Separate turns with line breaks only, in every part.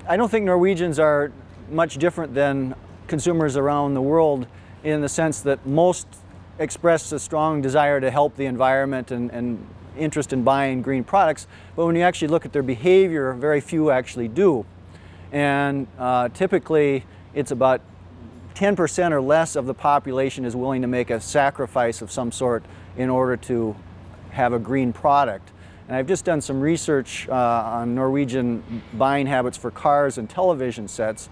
I don't think Norwegians are much different than consumers around the world in the sense that most express a strong desire to help the environment and interest in buying green products, but when you actually look at their behavior, very few actually do. And typically it's about 10% or less of the population is willing to make a sacrifice of some sort in order to have a green product. And I've just done some research on Norwegian buying habits for cars and television sets.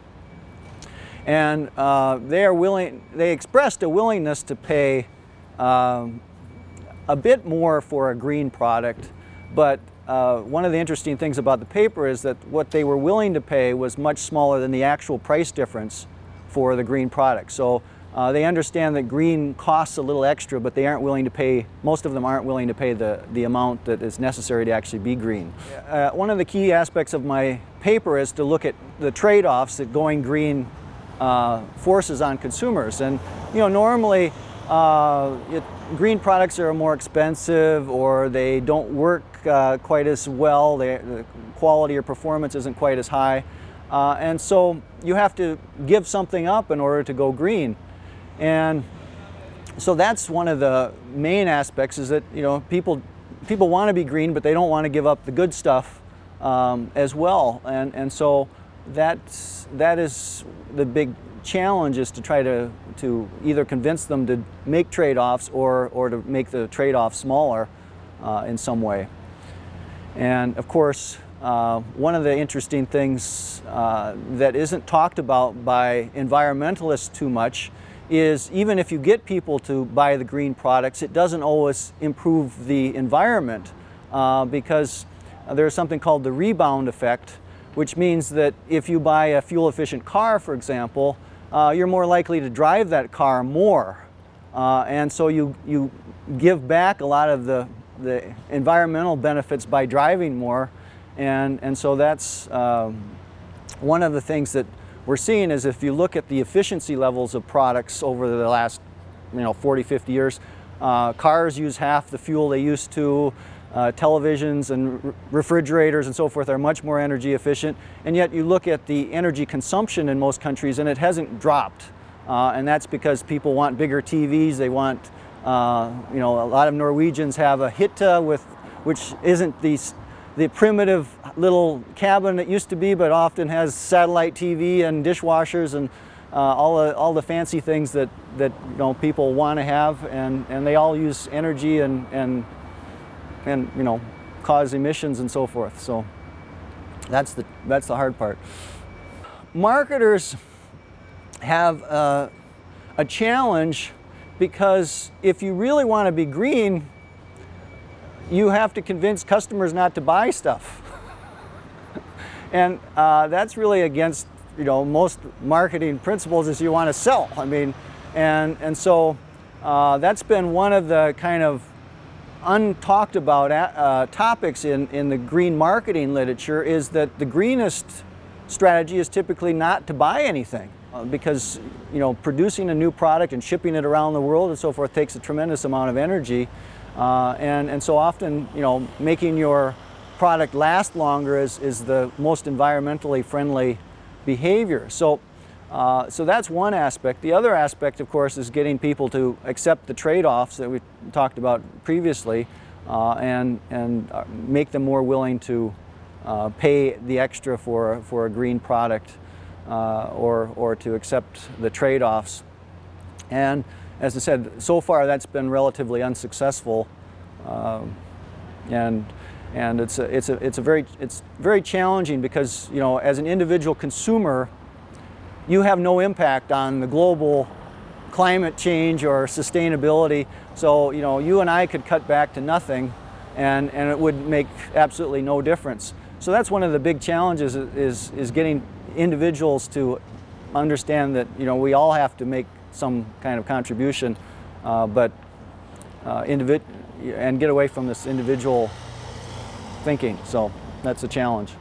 And they expressed a willingness to pay a bit more for a green product, but one of the interesting things about the paper is that what they were willing to pay was much smaller than the actual price difference for the green product. So they understand that green costs a little extra, but they aren't willing to pay, most of them aren't willing to pay the amount that is necessary to actually be green. One of the key aspects of my paper is to look at the trade-offs that going green forces on consumers. And normally green products are more expensive, or they don't work quite as well, the quality or performance isn't quite as high. And so you have to give something up in order to go green. And so that's one of the main aspects, is that people want to be green, but they don't want to give up the good stuff as well. And so that is the big challenge, is to try to either convince them to make trade-offs or to make the trade-off smaller in some way. And of course, one of the interesting things that isn't talked about by environmentalists too much is, even if you get people to buy the green products, it doesn't always improve the environment, because there's something called the rebound effect, which means that if you buy a fuel-efficient car, for example, you're more likely to drive that car more. And so you give back a lot of the environmental benefits by driving more. And so that's one of the things that we're seeing, is if you look at the efficiency levels of products over the last 40, 50 years, cars use half the fuel they used to. Televisions and refrigerators and so forth are much more energy efficient, and yet you look at the energy consumption in most countries and it hasn't dropped. And that's because people want bigger TVs. They want, a lot of Norwegians have a hytte, which isn't the primitive little cabin it used to be, but often has satellite TV and dishwashers and all the fancy things that people want to have, and they all use energy and cause emissions and so forth. So that's the hard part. Marketers have a challenge, because if you really want to be green, you have to convince customers not to buy stuff. And that's really against most marketing principles, is you want to sell. I mean, and so that's been one of the kind of untalked about topics in the green marketing literature, is that the greenest strategy is typically not to buy anything, because producing a new product and shipping it around the world and so forth takes a tremendous amount of energy, and so often making your product last longer is the most environmentally friendly behavior. So that's one aspect. The other aspect, of course, is getting people to accept the trade-offs that we talked about previously, and make them more willing to pay the extra for a green product, or to accept the trade-offs. And as I said, so far that's been relatively unsuccessful, and it's very challenging, because as an individual consumer, you have no impact on the global climate change or sustainability. So you and I could cut back to nothing, and it would make absolutely no difference. So that's one of the big challenges, is getting individuals to understand that we all have to make some kind of contribution, and get away from this individual thinking. So that's a challenge.